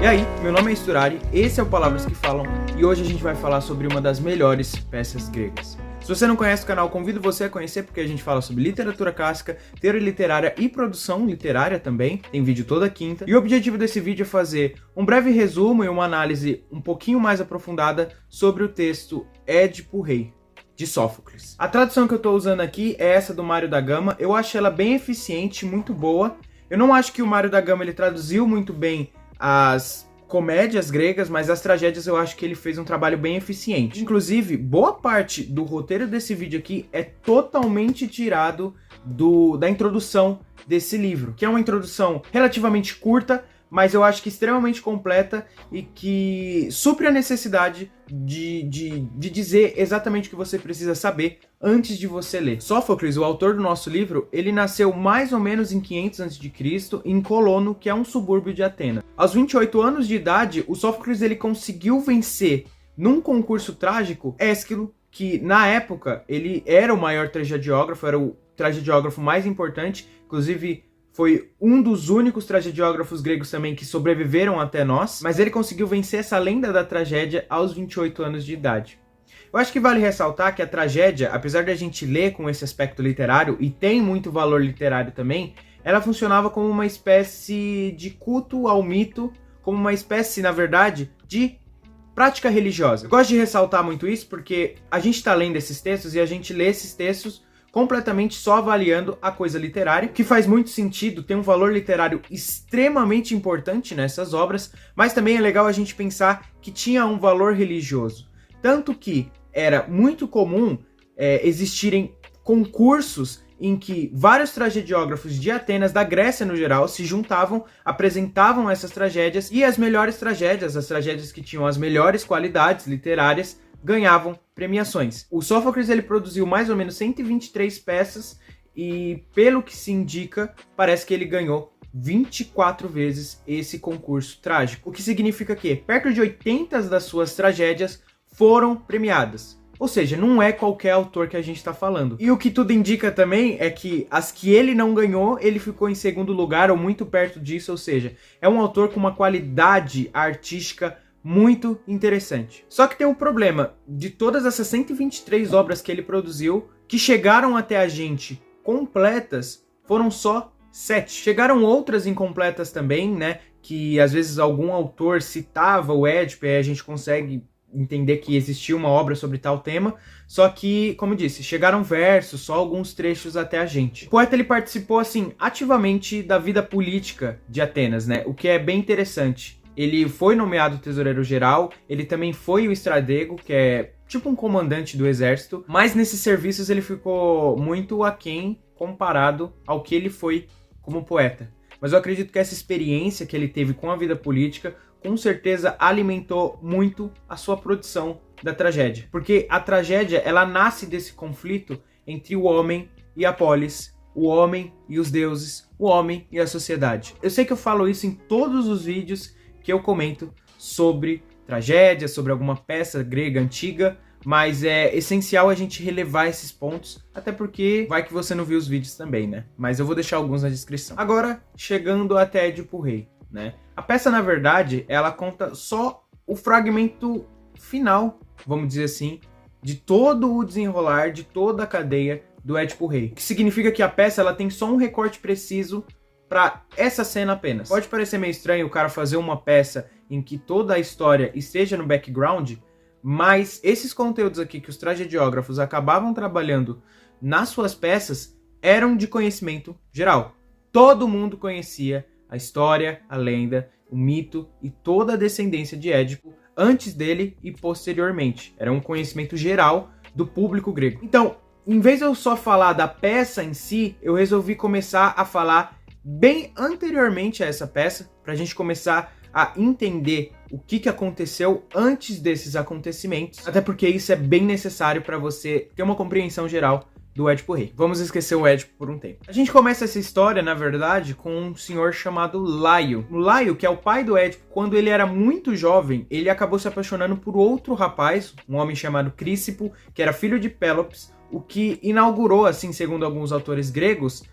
E aí, meu nome é Isturari, esse é o Palavras que Falam e hoje a gente vai falar sobre uma das melhores peças gregas. Se você não conhece o canal, convido você a conhecer porque a gente fala sobre literatura clássica, teoria literária e produção literária também, tem vídeo toda quinta. E o objetivo desse vídeo é fazer um breve resumo e uma análise um pouquinho mais aprofundada sobre o texto Édipo Rei, de Sófocles. A tradução que eu estou usando aqui é essa do Mário da Gama, eu acho ela bem eficiente, muito boa. Eu não acho que o Mário da Gama ele traduziu muito bem as comédias gregas, mas as tragédias eu acho que ele fez um trabalho bem eficiente. Inclusive, boa parte do roteiro desse vídeo aqui é totalmente tirado da introdução desse livro, que é uma introdução relativamente curta, mas eu acho que extremamente completa e que supre a necessidade de dizer exatamente o que você precisa saber antes de você ler. Sófocles, o autor do nosso livro, ele nasceu mais ou menos em 500 a.C. em Colono, que é um subúrbio de Atenas. Aos 28 anos de idade, o Sófocles ele conseguiu vencer num concurso trágico Ésquilo, que na época ele era o maior tragediógrafo, era o tragediógrafo mais importante, inclusive foi um dos únicos tragediógrafos gregos também que sobreviveram até nós, mas ele conseguiu vencer essa lenda da tragédia aos 28 anos de idade. Eu acho que vale ressaltar que a tragédia, apesar de a gente ler com esse aspecto literário, e tem muito valor literário também, ela funcionava como uma espécie de culto ao mito, como uma espécie, na verdade, de prática religiosa. Eu gosto de ressaltar muito isso porque a gente está lendo esses textos e a gente lê esses textos completamente só avaliando a coisa literária, que faz muito sentido, tem um valor literário extremamente importante nessas obras, mas também é legal a gente pensar que tinha um valor religioso. Tanto que era muito comum existirem concursos em que vários tragediógrafos de Atenas, da Grécia no geral, se juntavam, apresentavam essas tragédias, e as melhores tragédias, as tragédias que tinham as melhores qualidades literárias, ganhavam premiações. O Sófocles ele produziu mais ou menos 123 peças e, pelo que se indica, parece que ele ganhou 24 vezes esse concurso trágico. O que significa que perto de 80 das suas tragédias foram premiadas. Ou seja, não é qualquer autor que a gente está falando. E o que tudo indica também é que as que ele não ganhou, ele ficou em segundo lugar ou muito perto disso. Ou seja, é um autor com uma qualidade artística muito interessante. Só que tem um problema, de todas essas 123 obras que ele produziu, que chegaram até a gente completas, foram só 7. Chegaram outras incompletas também, né, que às vezes algum autor citava o Édipo e a gente consegue entender que existia uma obra sobre tal tema, só que, como eu disse, chegaram versos, só alguns trechos até a gente. O poeta ele participou, assim, ativamente da vida política de Atenas, né, o que é bem interessante. Ele foi nomeado tesoureiro-geral, ele também foi o estratego, que é tipo um comandante do exército, mas nesses serviços ele ficou muito aquém comparado ao que ele foi como poeta. Mas eu acredito que essa experiência que ele teve com a vida política, com certeza alimentou muito a sua produção da tragédia. Porque a tragédia, ela nasce desse conflito entre o homem e a polis, o homem e os deuses, o homem e a sociedade. Eu sei que eu falo isso em todos os vídeos que eu comento sobre tragédia, sobre alguma peça grega antiga, mas é essencial a gente relevar esses pontos, até porque vai que você não viu os vídeos também, né? Mas eu vou deixar alguns na descrição. Agora, chegando até Édipo Rei, né? A peça, na verdade, ela conta só o fragmento final, vamos dizer assim, de todo o desenrolar, de toda a cadeia do Édipo Rei. O que significa que a peça ela tem só um recorte preciso para essa cena apenas. Pode parecer meio estranho o cara fazer uma peça em que toda a história esteja no background, mas esses conteúdos aqui que os tragediógrafos acabavam trabalhando nas suas peças eram de conhecimento geral. Todo mundo conhecia a história, a lenda, o mito e toda a descendência de Édipo antes dele e posteriormente. Era um conhecimento geral do público grego. Então, em vez de eu só falar da peça em si, eu resolvi começar a falar bem anteriormente a essa peça, para a gente começar a entender o que aconteceu antes desses acontecimentos, até porque isso é bem necessário para você ter uma compreensão geral do Édipo Rei. Vamos esquecer o Édipo por um tempo. A gente começa essa história, na verdade, com um senhor chamado Laio. O Laio, que é o pai do Édipo, quando ele era muito jovem, ele acabou se apaixonando por outro rapaz, um homem chamado Crícipo, que era filho de Pélops, o que inaugurou, assim, segundo alguns autores gregos,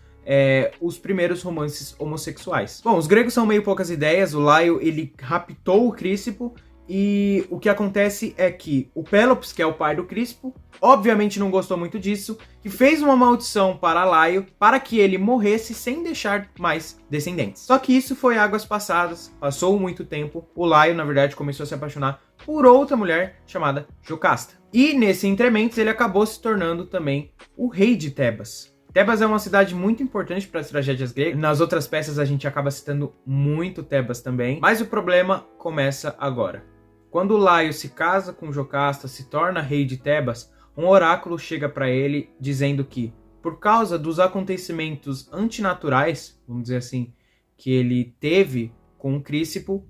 os primeiros romances homossexuais. Bom, os gregos são meio poucas ideias, o Laio ele raptou o Crícipo, e o que acontece é que o Pélops, que é o pai do Crícipo, obviamente não gostou muito disso, e fez uma maldição para Laio para que ele morresse sem deixar mais descendentes. Só que isso foi águas passadas, passou muito tempo, o Laio, na verdade, começou a se apaixonar por outra mulher chamada Jocasta. E nesse entrementes ele acabou se tornando também o rei de Tebas. Tebas é uma cidade muito importante para as tragédias gregas. Nas outras peças a gente acaba citando muito Tebas também, mas o problema começa agora. Quando Laio se casa com Jocasta, se torna rei de Tebas, um oráculo chega para ele dizendo que, por causa dos acontecimentos antinaturais, vamos dizer assim, que ele teve com o Crícipo,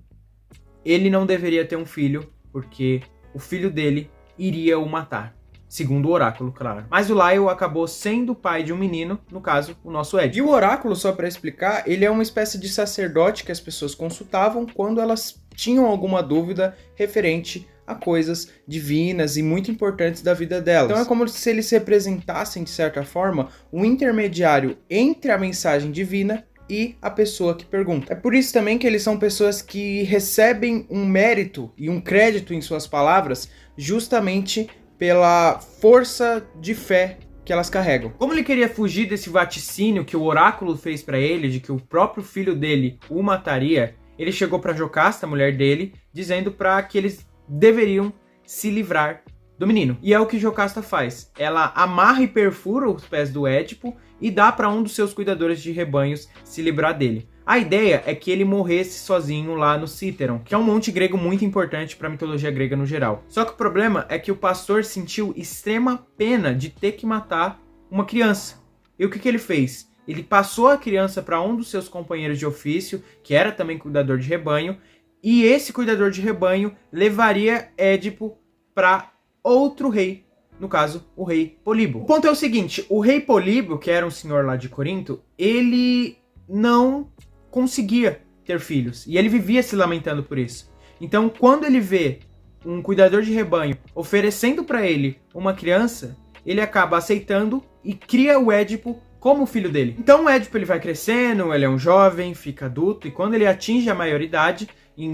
ele não deveria ter um filho, porque o filho dele iria o matar. Segundo o oráculo, claro. Mas o Laio acabou sendo pai de um menino, no caso, o nosso Édipo. E o oráculo, só para explicar, ele é uma espécie de sacerdote que as pessoas consultavam quando elas tinham alguma dúvida referente a coisas divinas e muito importantes da vida delas. Então é como se eles representassem, de certa forma, um intermediário entre a mensagem divina e a pessoa que pergunta. É por isso também que eles são pessoas que recebem um mérito e um crédito em suas palavras justamente pela força de fé que elas carregam. Como ele queria fugir desse vaticínio que o oráculo fez para ele, de que o próprio filho dele o mataria, ele chegou para Jocasta, a mulher dele, dizendo para que eles deveriam se livrar do menino. E é o que Jocasta faz. Ela amarra e perfura os pés do Édipo e dá para um dos seus cuidadores de rebanhos se livrar dele. A ideia é que ele morresse sozinho lá no Cíteron, que é um monte grego muito importante para a mitologia grega no geral. Só que o problema é que o pastor sentiu extrema pena de ter que matar uma criança. E o que ele fez? Ele passou a criança para um dos seus companheiros de ofício, que era também cuidador de rebanho, e esse cuidador de rebanho levaria Édipo para outro rei, no caso, o rei Políbo. O ponto é o seguinte, o rei Políbo, que era um senhor lá de Corinto, ele não conseguia ter filhos, e ele vivia se lamentando por isso. Então, quando ele vê um cuidador de rebanho oferecendo para ele uma criança, ele acaba aceitando e cria o Édipo como filho dele. Então o Édipo ele vai crescendo, ele é um jovem, fica adulto, e quando ele atinge a maioridade,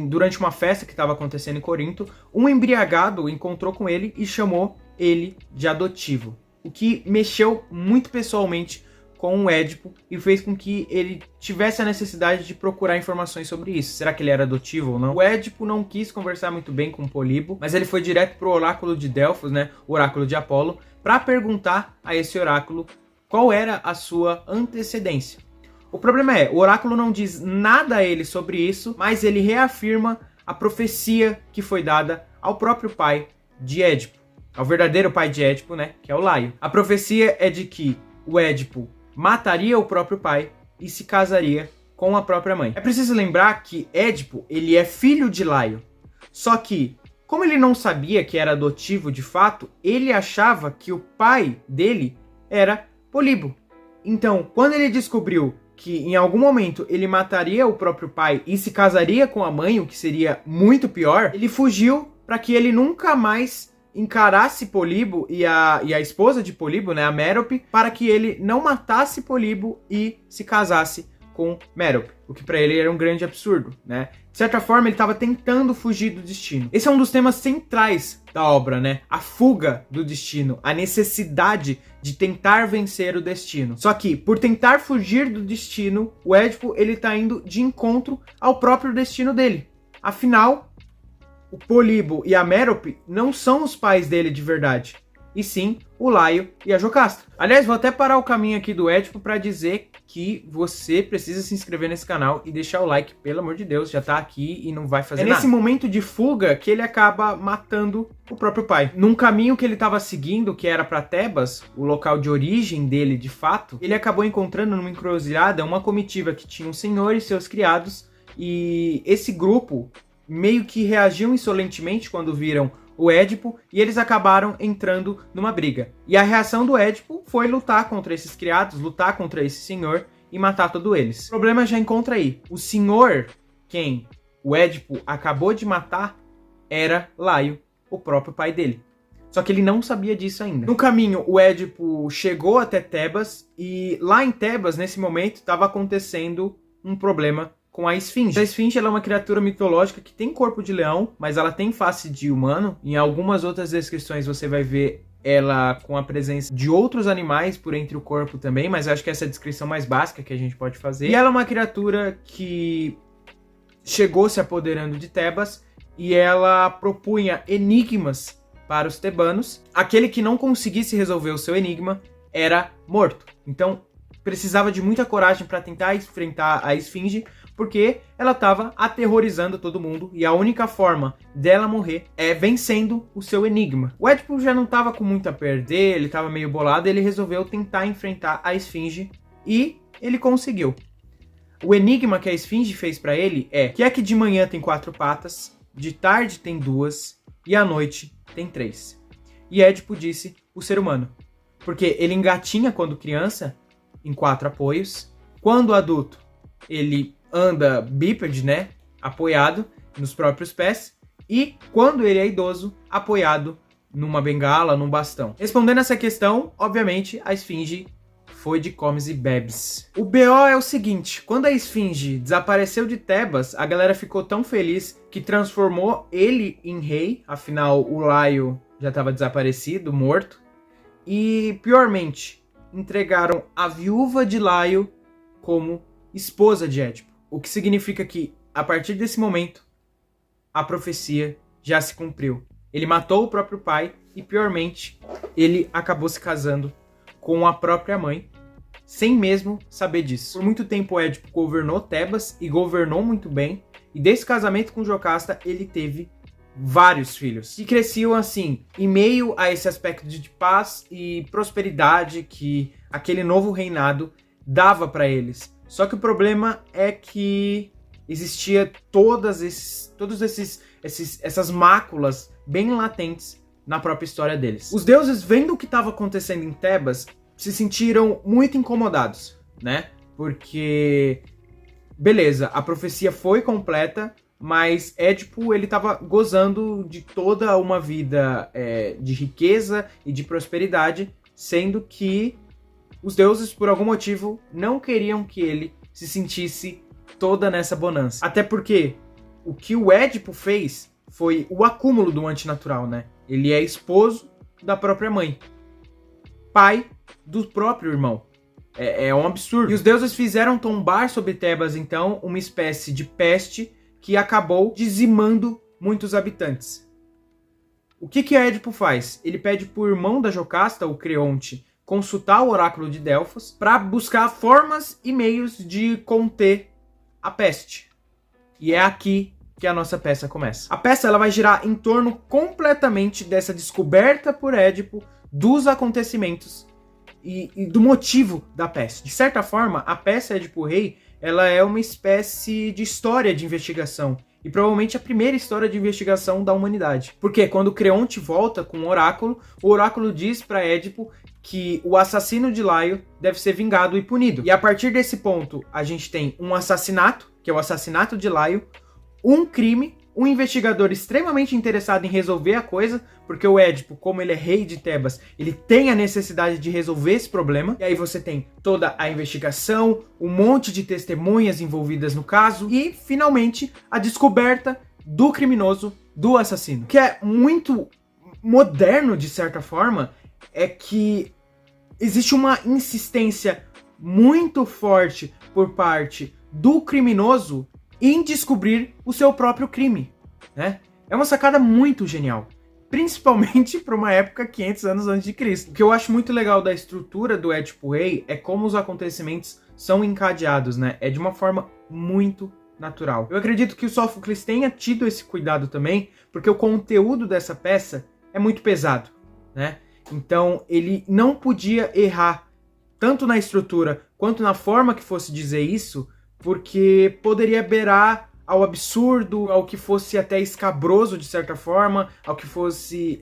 durante uma festa que estava acontecendo em Corinto, um embriagado encontrou com ele e chamou ele de adotivo, o que mexeu muito pessoalmente com o Édipo e fez com que ele tivesse a necessidade de procurar informações sobre isso. Será que ele era adotivo ou não? O Édipo não quis conversar muito bem com Políbo, mas ele foi direto para o oráculo de Delfos, né, o oráculo de Apolo, para perguntar a esse oráculo qual era a sua antecedência. O problema é, o oráculo não diz nada a ele sobre isso, mas ele reafirma a profecia que foi dada ao próprio pai de Édipo, ao verdadeiro pai de Édipo, né, que é o Laio. A profecia é de que o Édipo mataria o próprio pai e se casaria com a própria mãe. É preciso lembrar que Édipo, ele é filho de Laio. Só que, como ele não sabia que era adotivo de fato, ele achava que o pai dele era Políbo. Então, quando ele descobriu que em algum momento ele mataria o próprio pai e se casaria com a mãe, o que seria muito pior, ele fugiu para que ele nunca mais encarasse Políbo e a esposa de Políbo, né, a Mérope, para que ele não matasse Políbo e se casasse com Mérope, o que para ele era um grande absurdo, né? De certa forma, ele estava tentando fugir do destino. Esse é um dos temas centrais da obra, né? A fuga do destino, a necessidade de tentar vencer o destino. Só que, por tentar fugir do destino, o Édipo, ele tá indo de encontro ao próprio destino dele. Afinal, o Políbo e a Mérope não são os pais dele de verdade, e sim o Laio e a Jocasta. Aliás, vou até parar o caminho aqui do Édipo para dizer que você precisa se inscrever nesse canal e deixar o like, pelo amor de Deus, já tá aqui e não vai fazer nada. É nesse momento de fuga que ele acaba matando o próprio pai. Num caminho que ele estava seguindo, que era para Tebas, o local de origem dele de fato, ele acabou encontrando numa encruzilhada uma comitiva que tinha um senhor e seus criados, e esse grupo meio que reagiu insolentemente quando viram o Édipo, e eles acabaram entrando numa briga. E a reação do Édipo foi lutar contra esses criados, lutar contra esse senhor e matar todos eles. O problema já encontra aí. O senhor, quem o Édipo acabou de matar, era Laio, o próprio pai dele. Só que ele não sabia disso ainda. No caminho, o Édipo chegou até Tebas e lá em Tebas, nesse momento, estava acontecendo um problema com a Esfinge. A Esfinge ela é uma criatura mitológica que tem corpo de leão, mas ela tem face de humano. Em algumas outras descrições você vai ver ela com a presença de outros animais por entre o corpo também, mas eu acho que essa é a descrição mais básica que a gente pode fazer. E ela é uma criatura que chegou se apoderando de Tebas e ela propunha enigmas para os tebanos. Aquele que não conseguisse resolver o seu enigma era morto. Então precisava de muita coragem para tentar enfrentar a Esfinge, porque ela estava aterrorizando todo mundo e a única forma dela morrer é vencendo o seu enigma. O Édipo já não estava com muito a perder, ele estava meio bolado, ele resolveu tentar enfrentar a Esfinge e ele conseguiu. O enigma que a Esfinge fez para ele é que de manhã tem 4 patas, de tarde tem 2 e à noite tem 3. E Édipo disse o ser humano, porque ele engatinha quando criança em 4 apoios, quando adulto ele anda bípede, né, apoiado nos próprios pés, e quando ele é idoso, apoiado numa bengala, num bastão. Respondendo essa questão, obviamente, a Esfinge foi de comes e bebes. O BO é o seguinte, quando a Esfinge desapareceu de Tebas, a galera ficou tão feliz que transformou ele em rei, afinal o Laio já estava desaparecido, morto, e piormente, entregaram a viúva de Laio como esposa de Édipo. O que significa que, a partir desse momento, a profecia já se cumpriu. Ele matou o próprio pai e, piormente, ele acabou se casando com a própria mãe, sem mesmo saber disso. Por muito tempo, Édipo governou Tebas e governou muito bem, e desse casamento com Jocasta, ele teve vários filhos, que cresciam assim, em meio a esse aspecto de paz e prosperidade que aquele novo reinado dava para eles. Só que o problema é que existia essas máculas bem latentes na própria história deles. Os deuses, vendo o que estava acontecendo em Tebas, se sentiram muito incomodados, né? Porque, beleza, a profecia foi completa, mas Édipo, ele estava gozando de toda uma vida de riqueza e de prosperidade, sendo que os deuses, por algum motivo, não queriam que ele se sentisse toda nessa bonança. Até porque o que o Édipo fez foi o acúmulo do antinatural, né? Ele é esposo da própria mãe, pai do próprio irmão. É um absurdo. E os deuses fizeram tombar sobre Tebas, então, uma espécie de peste que acabou dizimando muitos habitantes. O que Édipo faz? Ele pede para o irmão da Jocasta, o Creonte, consultar o oráculo de Delfos para buscar formas e meios de conter a peste. E é aqui que a nossa peça começa. A peça ela vai girar em torno completamente dessa descoberta por Édipo dos acontecimentos e do motivo da peste. De certa forma, a peça Édipo Rei ela é uma espécie de história de investigação. E provavelmente a primeira história de investigação da humanidade. Porque quando Creonte volta com o oráculo diz para Édipo que o assassino de Laio deve ser vingado e punido. E a partir desse ponto, a gente tem um assassinato, que é o assassinato de Laio, um crime, um investigador extremamente interessado em resolver a coisa, porque o Édipo, como ele é rei de Tebas, ele tem a necessidade de resolver esse problema. E aí você tem toda a investigação, um monte de testemunhas envolvidas no caso e, finalmente, a descoberta do criminoso, do assassino. O que é muito moderno, de certa forma, é que existe uma insistência muito forte por parte do criminoso em descobrir o seu próprio crime, né? É uma sacada muito genial, principalmente para uma época 500 anos antes de Cristo. O que eu acho muito legal da estrutura do Édipo Rei é como os acontecimentos são encadeados, né? É de uma forma muito natural. Eu acredito que o Sófocles tenha tido esse cuidado também, porque o conteúdo dessa peça é muito pesado, né? Então ele não podia errar tanto na estrutura quanto na forma que fosse dizer isso, porque poderia beirar ao absurdo, ao que fosse até escabroso de certa forma, ao que fosse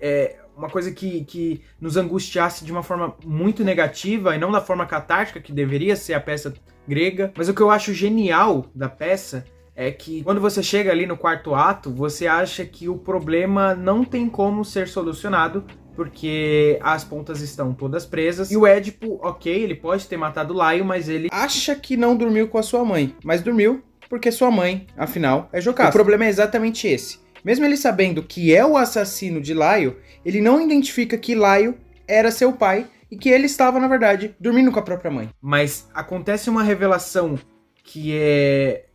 uma coisa que nos angustiasse de uma forma muito negativa e não da forma catártica que deveria ser a peça grega. Mas o que eu acho genial da peça é que quando você chega ali no quarto ato, você acha que o problema não tem como ser solucionado, porque as pontas estão todas presas. E o Édipo, ok, ele pode ter matado Laio, mas ele acha que não dormiu com a sua mãe. Mas dormiu porque sua mãe, afinal, é Jocasta. O problema é exatamente esse. Mesmo ele sabendo que é o assassino de Laio, ele não identifica que Laio era seu pai e que ele estava, na verdade, dormindo com a própria mãe. Mas acontece uma revelação que é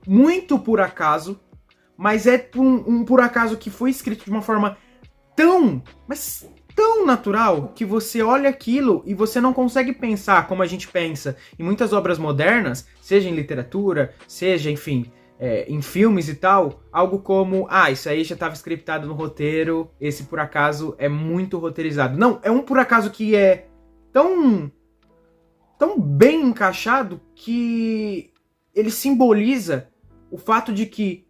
muito por acaso, mas é um por acaso que foi escrito de uma forma mas tão natural, que você olha aquilo e você não consegue pensar como a gente pensa em muitas obras modernas, seja em literatura, seja, enfim, em filmes e tal, algo como, isso aí já estava scriptado no roteiro, esse por acaso é muito roteirizado. Não, é um por acaso que é tão bem encaixado que ele simboliza o fato de que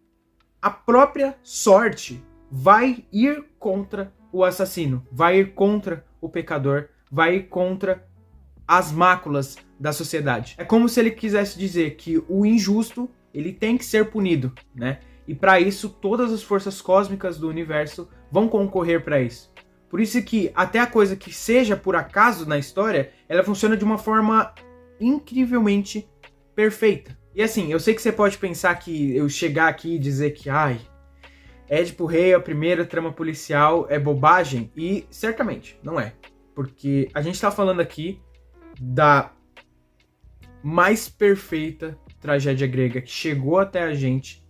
a própria sorte vai ir contra o assassino, vai ir contra o pecador, vai ir contra as máculas da sociedade. É como se ele quisesse dizer que o injusto, ele tem que ser punido, né? E para isso, todas as forças cósmicas do universo vão concorrer para isso. Por isso que até a coisa que seja por acaso na história, ela funciona de uma forma incrivelmente perfeita. E assim, eu sei que você pode pensar que eu chegar aqui e dizer que, Édipo Rei, a primeira trama policial, é bobagem, e certamente não é. Porque a gente tá falando aqui da mais perfeita tragédia grega que chegou até a gente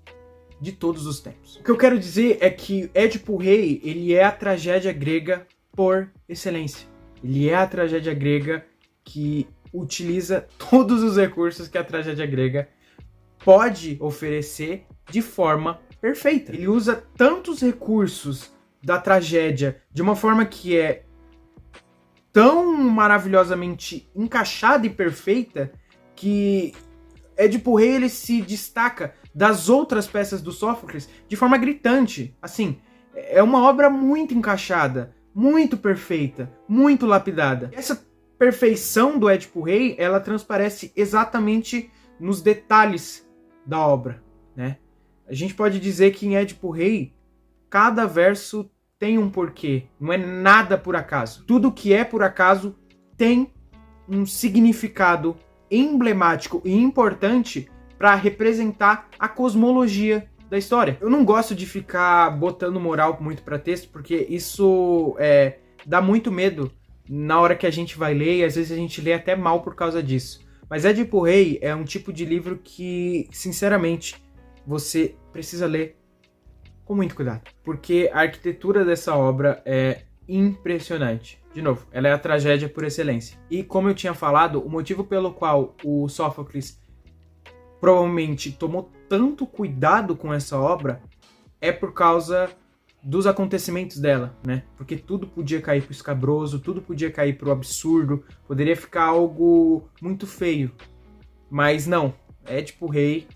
de todos os tempos. O que eu quero dizer é que Édipo Rei, ele é a tragédia grega por excelência. Ele é a tragédia grega que utiliza todos os recursos que a tragédia grega pode oferecer de forma perfeita. Ele usa tantos recursos da tragédia de uma forma que é tão maravilhosamente encaixada e perfeita que Édipo Rei, ele se destaca das outras peças do Sófocles de forma gritante. Assim, é uma obra muito encaixada, muito perfeita, muito lapidada. Essa perfeição do Édipo Rei, ela transparece exatamente nos detalhes da obra, né? A gente pode dizer que em Édipo Rei, cada verso tem um porquê, não é nada por acaso. Tudo que é por acaso tem um significado emblemático e importante para representar a cosmologia da história. Eu não gosto de ficar botando moral muito para texto, porque isso dá muito medo na hora que a gente vai ler, e às vezes a gente lê até mal por causa disso. Mas Édipo Rei é um tipo de livro que, sinceramente, você precisa ler com muito cuidado. Porque a arquitetura dessa obra é impressionante. De novo, ela é a tragédia por excelência. E como eu tinha falado, o motivo pelo qual o Sófocles provavelmente tomou tanto cuidado com essa obra é por causa dos acontecimentos dela, né? Porque tudo podia cair pro escabroso, tudo podia cair pro absurdo, poderia ficar algo muito feio. Mas não, Édipo Rei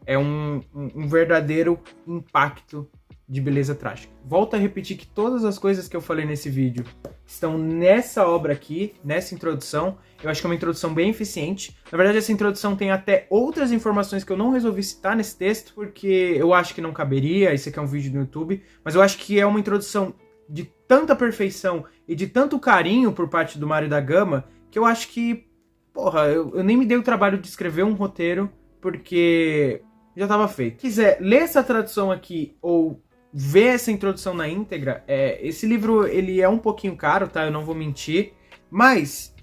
é um verdadeiro impacto de beleza trágica. Volto a repetir que todas as coisas que eu falei nesse vídeo estão nessa obra aqui, nessa introdução. Eu acho que é uma introdução bem eficiente. Na verdade, essa introdução tem até outras informações que eu não resolvi citar nesse texto, porque eu acho que não caberia, esse aqui é um vídeo no YouTube, mas eu acho que é uma introdução de tanta perfeição e de tanto carinho por parte do Mário da Gama, que eu acho que, eu nem me dei o trabalho de escrever um roteiro, porque já estava feito. Se quiser ler essa tradução aqui, ou ver essa introdução na íntegra, esse livro ele é um pouquinho caro, tá? Eu não vou mentir, mas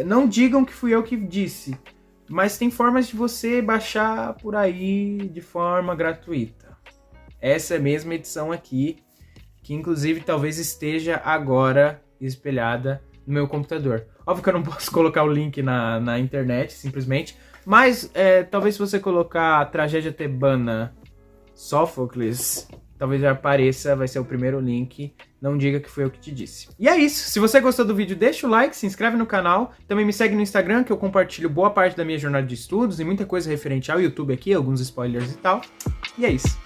não digam que fui eu que disse, mas tem formas de você baixar por aí de forma gratuita. Essa é a mesma edição aqui, que inclusive talvez esteja agora espelhada no meu computador. Óbvio que eu não posso colocar o link na internet, simplesmente, mas talvez se você colocar Tragédia Tebana Sófocles, talvez já apareça, vai ser o primeiro link. Não diga que foi eu que te disse. E é isso. Se você gostou do vídeo, deixa o like, se inscreve no canal. Também me segue no Instagram, que eu compartilho boa parte da minha jornada de estudos e muita coisa referente ao YouTube aqui, alguns spoilers e tal. E é isso.